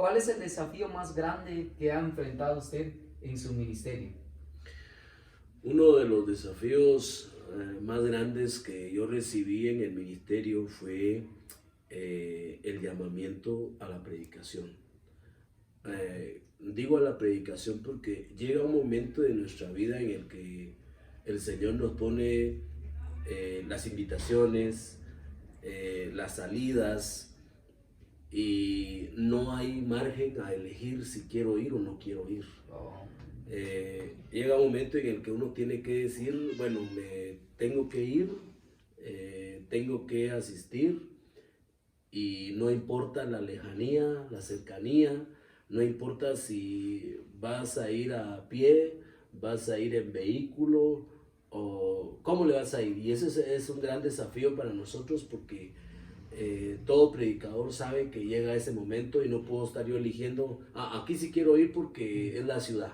¿Cuál es el desafío más grande que ha enfrentado usted en su ministerio? Uno de los desafíos más grandes que yo recibí en el ministerio fue el llamamiento a la predicación. Digo a la predicación porque llega un momento de nuestra vida en el que el Señor nos pone las invitaciones, las salidas, y no hay margen a elegir si quiero ir o no quiero ir. Oh, Llega un momento en el que uno tiene que decir, bueno, me tengo que ir, tengo que asistir, y no importa la lejanía, la cercanía, no importa si vas a ir a pie, vas a ir en vehículo o cómo le vas a ir. Y ese es un gran desafío para nosotros porque todo predicador sabe que llega ese momento y no puedo estar yo eligiendo, aquí sí quiero ir porque es la ciudad,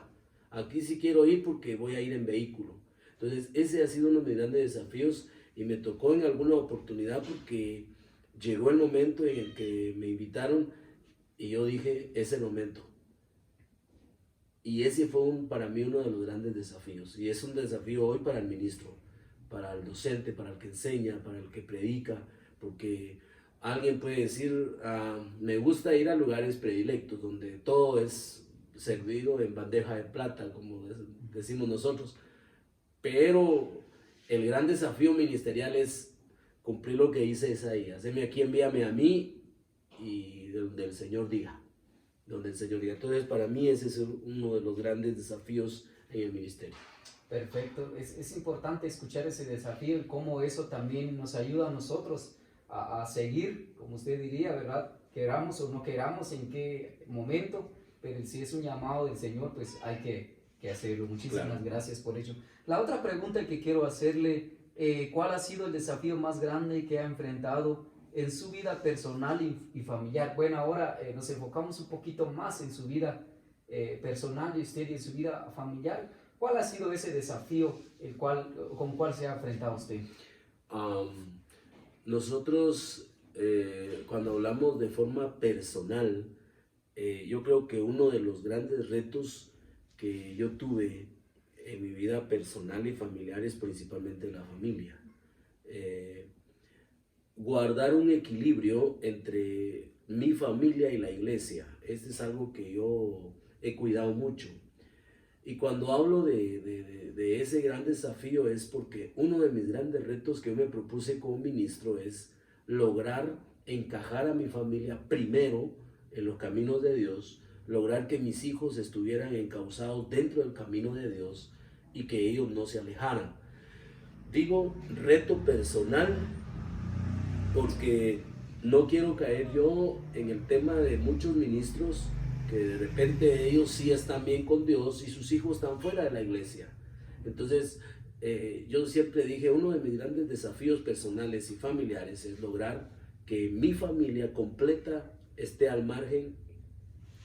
aquí sí quiero ir porque voy a ir en vehículo. Entonces ese ha sido uno de mis grandes desafíos y me tocó en alguna oportunidad porque llegó el momento en el que me invitaron y yo dije, es el momento. Y ese fue para mí uno de los grandes desafíos. Y es un desafío hoy para el ministro, para el docente, para el que enseña, para el que predica, porque alguien puede decir, me gusta ir a lugares predilectos, donde todo es servido en bandeja de plata, como decimos nosotros. Pero el gran desafío ministerial es cumplir lo que dice Isaías. Heme aquí, envíame a mí, y donde el Señor diga. Donde el Señor diga. Entonces, para mí ese es uno de los grandes desafíos en el ministerio. perfecto. Es importante escuchar ese desafío y cómo eso también nos ayuda a nosotros a seguir, como usted diría, ¿verdad? Queramos o no queramos, en qué momento, pero si es un llamado del Señor, pues hay que hacerlo. Muchísimas Claro. gracias por ello. La otra pregunta que quiero hacerle, ¿cuál ha sido el desafío más grande que ha enfrentado en su vida personal y familiar? Bueno, ahora nos enfocamos un poquito más en su vida personal de usted y en su vida familiar. ¿Cuál ha sido ese desafío con cuál se ha enfrentado usted? Um, Nosotros, cuando hablamos de forma personal, yo creo que uno de los grandes retos que yo tuve en mi vida personal y familiar es principalmente la familia. Eh, Guardar un equilibrio entre mi familia y la iglesia. Este es algo que yo he cuidado mucho. Y cuando hablo de ese gran desafío es porque uno de mis grandes retos que yo me propuse como ministro es lograr encajar a mi familia primero en los caminos de Dios, lograr que mis hijos estuvieran encausados dentro del camino de Dios y que ellos no se alejaran. Digo reto personal porque no quiero caer yo en el tema de muchos ministros que de repente ellos sí están bien con Dios y sus hijos están fuera de la iglesia. Entonces, yo siempre dije, uno de mis grandes desafíos personales y familiares es lograr que mi familia completa esté al margen,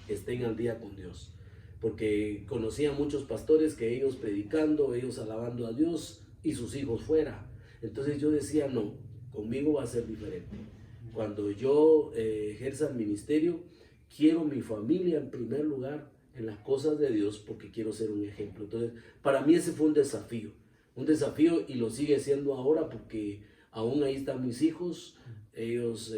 estén al día con Dios. Porque conocía muchos pastores que ellos predicando, ellos alabando a Dios y sus hijos fuera. Entonces yo decía, no, conmigo va a ser diferente. Cuando yo ejerza el ministerio, quiero mi familia en primer lugar en las cosas de Dios porque quiero ser un ejemplo. Entonces, para mí ese fue un desafío y lo sigue siendo ahora porque aún ahí están mis hijos, ellos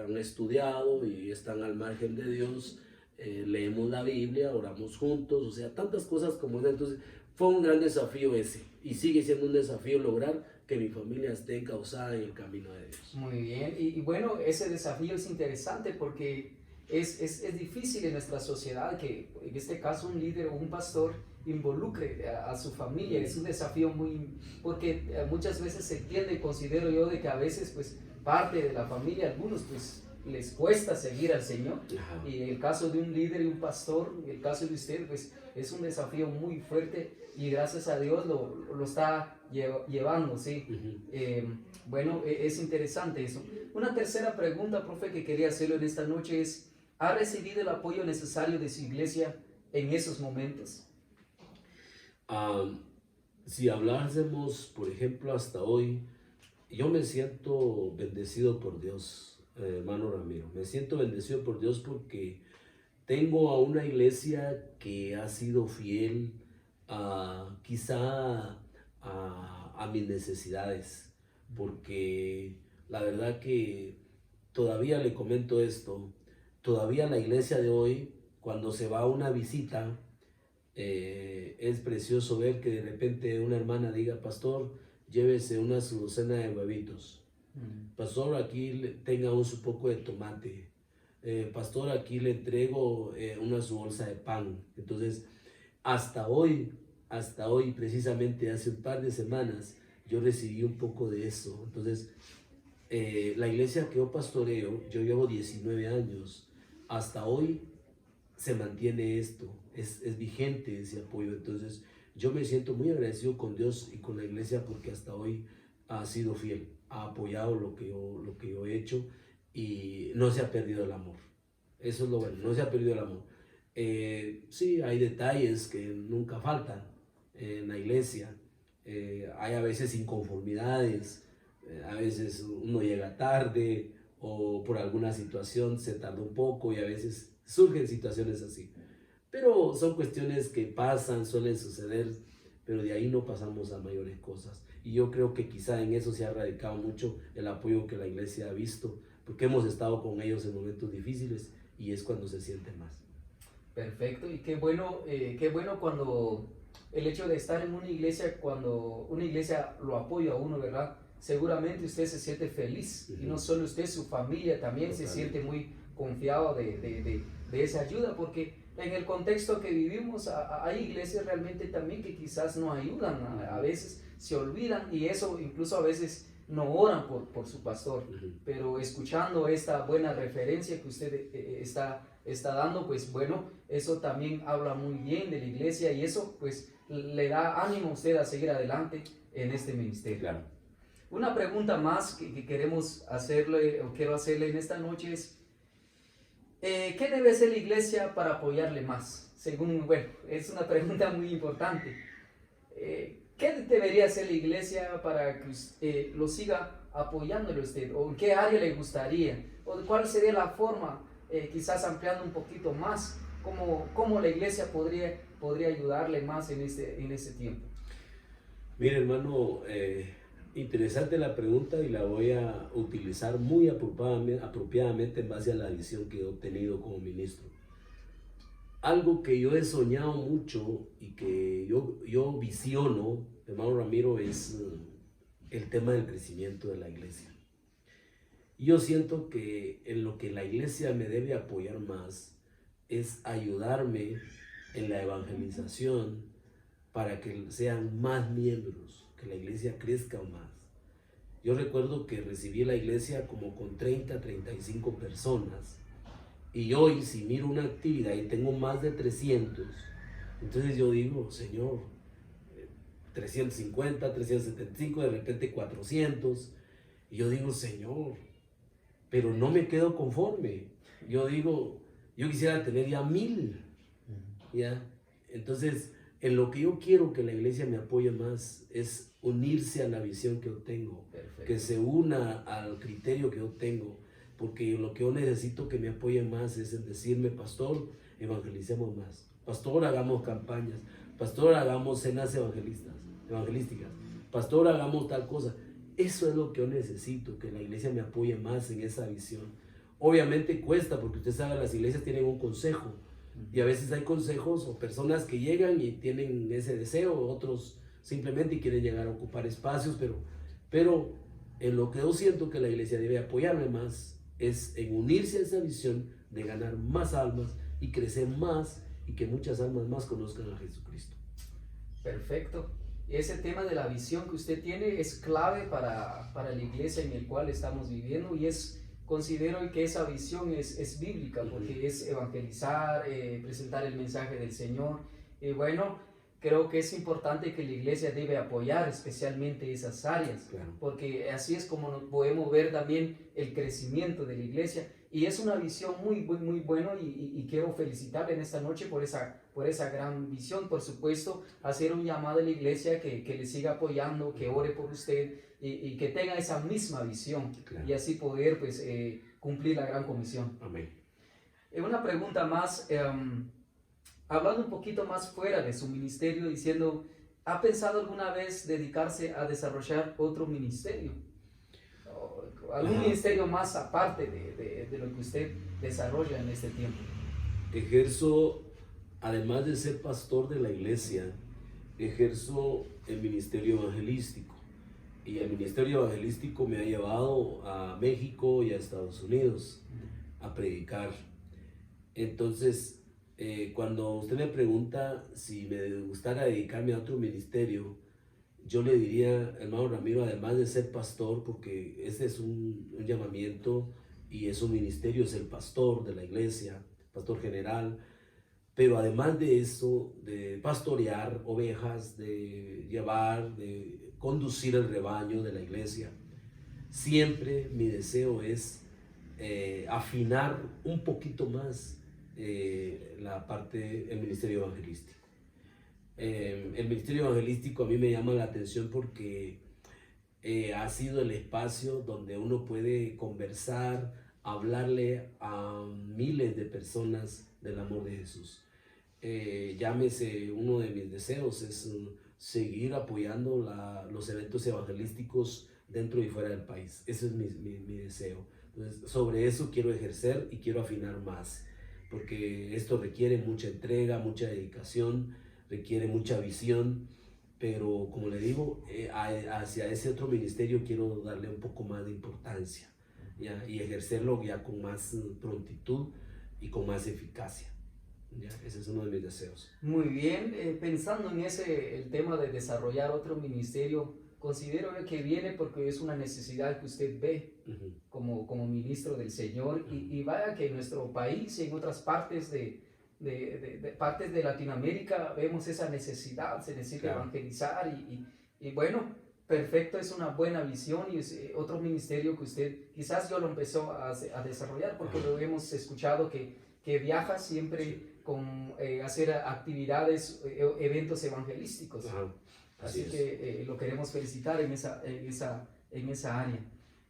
han estudiado y están al margen de Dios, leemos la Biblia, oramos juntos, o sea, tantas cosas como esa. Entonces, fue un gran desafío ese y sigue siendo un desafío lograr que mi familia esté encauzada en el camino de Dios. Muy bien, y bueno, ese desafío es interesante porque es difícil en nuestra sociedad que en este caso un líder o un pastor involucre a su familia. Es un desafío muy, porque muchas veces se entiende, considero yo, de que a veces pues parte de la familia, algunos pues les cuesta seguir al Señor. Ajá. Y en el caso de un líder y un pastor, en el caso de usted, pues es un desafío muy fuerte y gracias a Dios lo está llevando, ¿sí? Bueno, es interesante eso. Una tercera pregunta, profe, que quería hacerlo en esta noche es, ¿ha recibido el apoyo necesario de su iglesia en esos momentos? Um, si hablásemos, por ejemplo, hasta hoy, yo me siento bendecido por Dios, hermano Ramiro. Me siento bendecido por Dios porque tengo a una iglesia que ha sido fiel quizá a mis necesidades, porque la verdad que todavía le comento esto, todavía la iglesia de hoy, cuando se va a una visita, es precioso ver que de repente una hermana diga, pastor, llévese una su docena de huevitos, pastor, aquí tenga un su poco de tomate, pastor, aquí le entrego una su bolsa de pan. Entonces, hasta hoy, precisamente hace un par de semanas, yo recibí un poco de eso. Entonces, la iglesia que yo pastoreo, yo llevo 19 años, hasta hoy se mantiene esto, es vigente ese apoyo. Entonces, yo me siento muy agradecido con Dios y con la iglesia porque hasta hoy ha sido fiel, ha apoyado lo que yo he hecho y no se ha perdido el amor. Eso es lo bueno, no se ha perdido el amor. Sí, hay detalles que nunca faltan en la iglesia. Hay a veces inconformidades, a veces uno llega tarde o por alguna situación se tarda un poco y a veces surgen situaciones así. Pero son cuestiones que pasan, suelen suceder, pero de ahí no pasamos a mayores cosas. Y yo creo que quizá en eso se ha radicado mucho el apoyo que la iglesia ha visto, porque hemos estado con ellos en momentos difíciles y es cuando se siente más. Perfecto, y qué bueno cuando el hecho de estar en una iglesia, cuando una iglesia lo apoya a uno, ¿verdad? Seguramente usted se siente feliz, y no solo usted, su familia también se siente muy confiado de esa ayuda, porque en el contexto que vivimos hay iglesias realmente también que quizás no ayudan, a veces se olvidan y eso incluso a veces no oran por su pastor, pero escuchando esta buena referencia que usted está dando, pues bueno, eso también habla muy bien de la iglesia y eso pues le da ánimo a usted a seguir adelante en este ministerio. Claro. Una pregunta más que queremos hacerle o quiero hacerle en esta noche es, ¿qué debe hacer la iglesia para apoyarle más? Es una pregunta muy importante. ¿Qué debería hacer la iglesia para que lo siga apoyándole usted? ¿O en qué área le gustaría? ¿O cuál sería la forma, quizás ampliando un poquito más, cómo la iglesia podría ayudarle más en este tiempo? Mire, hermano, interesante la pregunta y la voy a utilizar muy apropiadamente en base a la visión que he obtenido como ministro. Algo que yo he soñado mucho y que yo visiono, hermano Ramiro, es el tema del crecimiento de la iglesia. Y yo siento que en lo que la iglesia me debe apoyar más es ayudarme en la evangelización para que sean más miembros, que la iglesia crezca más. Yo recuerdo que recibí la iglesia como con 30, 35 personas y hoy si miro una actividad y tengo más de 300, entonces yo digo, Señor, 350, 375, de repente 400, y yo digo, Señor, pero no me quedo conforme. Yo digo, yo quisiera tener ya 1000, ¿ya? Entonces, en lo que yo quiero que la iglesia me apoye más es unirse a la visión que yo tengo. Perfecto. Que se una al criterio que yo tengo, porque lo que yo necesito que me apoye más es en decirme, pastor, evangelicemos más, pastor, hagamos campañas, pastor, hagamos cenas evangelísticas, pastor, hagamos tal cosa. Eso es lo que yo necesito, que la iglesia me apoye más en esa visión. Obviamente cuesta, porque usted sabe, las iglesias tienen un consejo, y a veces hay consejos o personas que llegan y tienen ese deseo, otros simplemente quieren llegar a ocupar espacios, pero en lo que yo siento que la iglesia debe apoyarme más es en unirse a esa visión de ganar más almas y crecer más y que muchas almas más conozcan a Jesucristo. Perfecto. Ese tema de la visión que usted tiene es clave para la iglesia en el cual estamos viviendo y considero que esa visión es bíblica porque es evangelizar, presentar el mensaje del Señor. Y bueno, creo que es importante que la iglesia debe apoyar especialmente esas áreas, claro, porque así es como podemos ver también el crecimiento de la iglesia. Y es una visión muy buena y quiero felicitarle en esta noche por esa gran visión. Por supuesto, hacer un llamado a la iglesia que le siga apoyando, que ore por usted y que tenga esa misma visión, claro, y así poder pues, cumplir la gran comisión. Amén. Una pregunta más, hablando un poquito más fuera de su ministerio, diciendo, ¿ha pensado alguna vez dedicarse a desarrollar otro ministerio? O algún Ajá. ministerio más aparte de lo que usted desarrolla en este tiempo. Ejerzo, además de ser pastor de la iglesia, ejerzo el ministerio evangelístico. Y el ministerio evangelístico me ha llevado a México y a Estados Unidos a predicar. Entonces, cuando usted me pregunta si me gustara dedicarme a otro ministerio, yo le diría, hermano Ramiro, además de ser pastor, porque ese es un llamamiento y es un ministerio, es el pastor de la iglesia, pastor general, pero además de eso, de pastorear ovejas, de llevar, de conducir el rebaño de la iglesia, siempre mi deseo es afinar un poquito más la parte, el ministerio evangelístico. El ministerio evangelístico a mí me llama la atención porque ha sido el espacio donde uno puede conversar, hablarle a miles de personas del amor de Jesús. Llámese, uno de mis deseos es seguir apoyando los eventos evangelísticos dentro y fuera del país. Ese es mi deseo. Entonces, sobre eso quiero ejercer y quiero afinar más, porque esto requiere mucha entrega, mucha dedicación, requiere mucha visión, pero como le digo, hacia ese otro ministerio quiero darle un poco más de importancia, ¿ya? Y ejercerlo ya con más prontitud y con más eficacia. ¿Ya? Ese es uno de mis deseos. Muy bien, pensando en el tema de desarrollar otro ministerio, considero que viene porque es una necesidad que usted ve como ministro del Señor y vaya que en nuestro país y en otras partes partes de Latinoamérica vemos esa necesidad, se necesita evangelizar y bueno, perfecto, es una buena visión y es otro ministerio que usted, quizás yo lo empezó a desarrollar porque lo hemos escuchado que viaja siempre con hacer actividades, eventos evangelísticos. Así que lo queremos felicitar en esa área.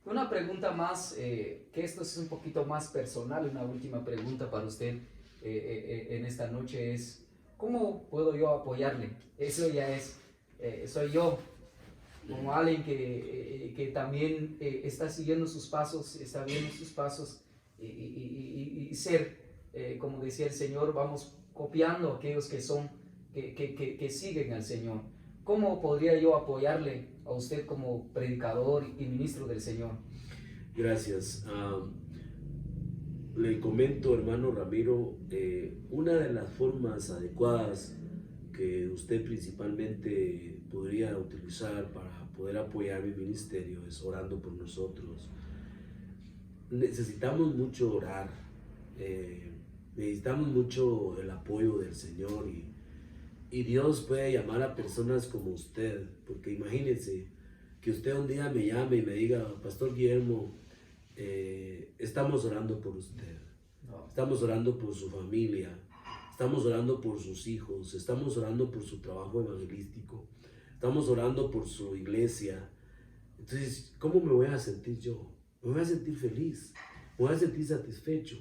Una pregunta más, que esto es un poquito más personal, una última pregunta para usted en esta noche es, ¿cómo puedo yo apoyarle? Eso ya soy yo, como alguien que también está siguiendo sus pasos, está viendo sus pasos y ser, como decía el Señor, vamos copiando a aquellos que siguen al Señor. ¿Cómo podría yo apoyarle a usted como predicador y ministro del Señor? Gracias. Le comento, hermano Ramiro, una de las formas adecuadas que usted principalmente podría utilizar para poder apoyar mi ministerio es orando por nosotros. Necesitamos mucho orar, necesitamos mucho el apoyo del Señor y Dios puede llamar a personas como usted, porque imagínense que usted un día me llame y me diga, Pastor Guillermo, estamos orando por usted, estamos orando por su familia, estamos orando por sus hijos, estamos orando por su trabajo evangelístico, estamos orando por su iglesia. Entonces, ¿cómo me voy a sentir yo? Me voy a sentir feliz, me voy a sentir satisfecho.